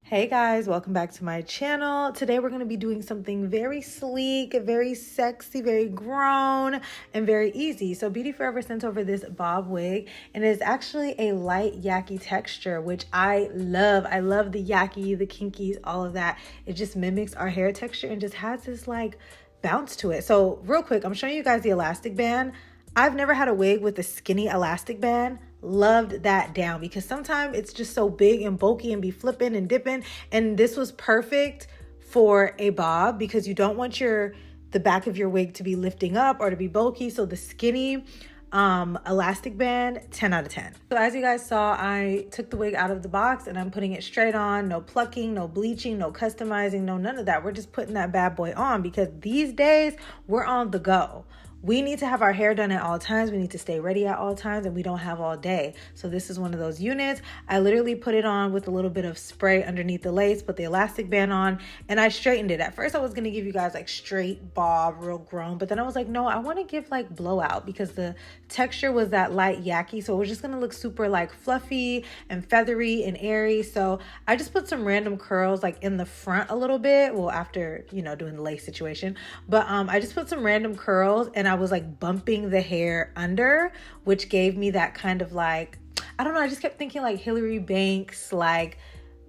Hey guys, welcome back to my channel. Today we're going to be doing something very sleek, very sexy, very grown, and very easy. So Beauty Forever sent over this bob wig, and it's actually a light yaki texture, which I love. I love the yaki, the kinkies, all of that. It just mimics our hair texture and just has this like bounce to it. So real quick, I'm showing you guys the elastic band. I've never had a wig with a skinny elastic band. Loved that down because sometimes it's just so big and bulky and be flipping and dipping, and this was perfect for a bob because you don't want the back of your wig to be lifting up or to be bulky. So the skinny elastic band, 10 out of 10. So as you guys saw, I took the wig out of the box and I'm putting it straight on. No plucking, no bleaching, no customizing, no none of that. We're just putting that bad boy on because these days we're on the go. We need to have our hair done at all times. We need to stay ready at all times, and we don't have all day. So this is one of those units. I literally put it on with a little bit of spray underneath the lace, put the elastic band on, and I straightened it. At first I was going to give you guys like straight bob, real grown, but then I was like, no, I want to give like blowout because the texture was that light yaki. So it was just going to look super like fluffy and feathery and airy. So I just put some random curls like in the front a little bit. Well, after, doing the lace situation, but I just put some random curls and I was like bumping the hair under, which gave me that kind of like, I don't know, I just kept thinking like Hillary Banks, like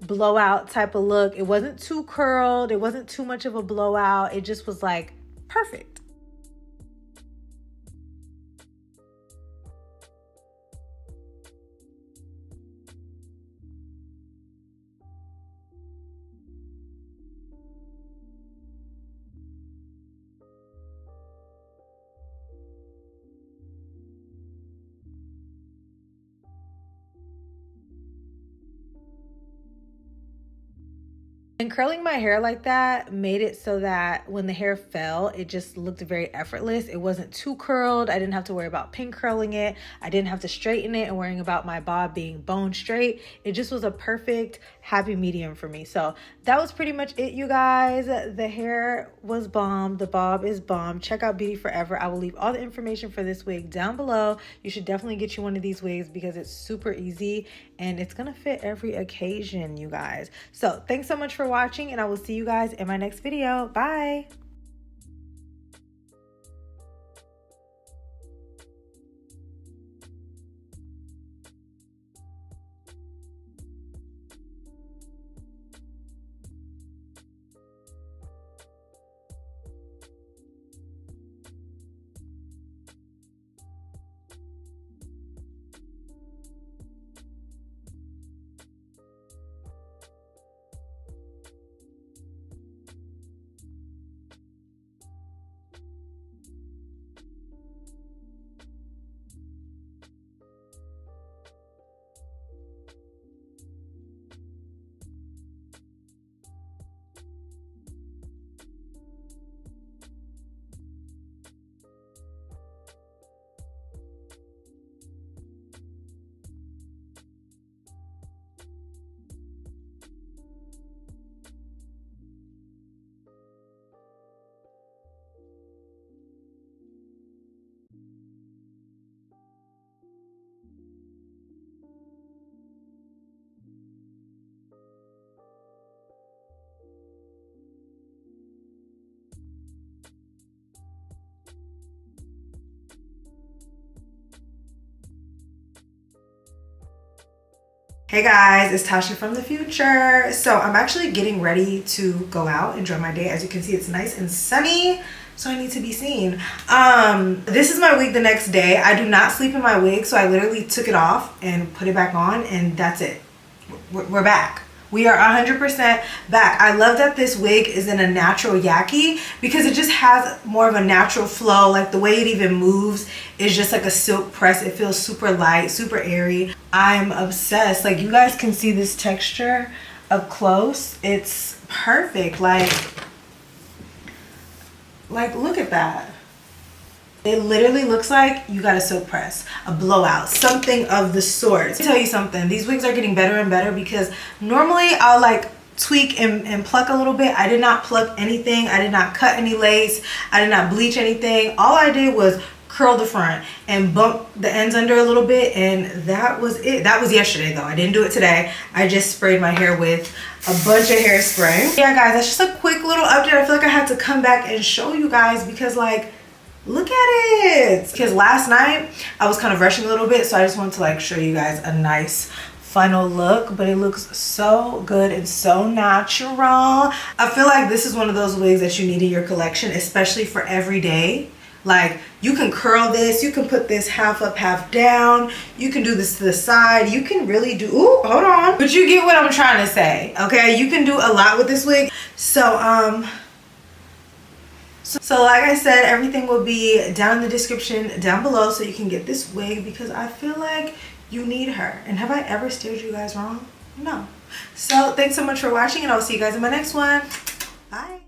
blowout type of look. It wasn't too curled. It wasn't too much of a blowout. It just was like perfect. And curling my hair like that made it so that when the hair fell, it just looked very effortless. It wasn't too curled. I didn't have to worry about pin curling it. I didn't have to straighten it and worrying about my bob being bone straight. It just was a perfect happy medium for me. So that was pretty much it, you guys. The hair was bomb. The bob is bomb. Check out Beauty Forever. I will leave all the information for this wig down below. You should definitely get you one of these wigs because it's super easy and it's gonna fit every occasion, you guys. So thanks so much for watching, and I will see you guys in my next video. Bye. Hey guys, it's Tasha from the future. So I'm actually getting ready to go out, enjoy my day. As you can see, it's nice and sunny, so I need to be seen. This is my wig the next day. I do not sleep in my wig, so I literally took it off and put it back on, and that's it. We're back. We are 100% back. I love that this wig is in a natural yaki because it just has more of a natural flow. Like the way it even moves is just like a silk press. It feels super light, super airy. I'm obsessed. Like you guys can see this texture up close. It's perfect. Like look at that. It literally looks like you got a silk press, a blowout, something of the sort. Let me tell you something. These wigs are getting better and better because normally I'll like tweak and pluck a little bit. I did not pluck anything. I did not cut any lace. I did not bleach anything. All I did was curl the front and bump the ends under a little bit, and that was it. That was yesterday though. I didn't do it today. I just sprayed my hair with a bunch of hairspray. Yeah guys, that's just a quick little update. I feel like I had to come back and show you guys because like, look at it. Because last night I was kind of rushing a little bit, so I just wanted to like show you guys a nice final look, but it looks so good and so natural. I feel like this is one of those wigs that you need in your collection, especially for every day. Like, you can curl this, you can put this half up, half down, you can do this to the side, you can really do, ooh, hold on, but you get what I'm trying to say, okay? You can do a lot with this wig. So like I said, everything will be down in the description down below so you can get this wig, because I feel like you need her. And have I ever steered you guys wrong? No. So thanks so much for watching, and I'll see you guys in my next one. Bye.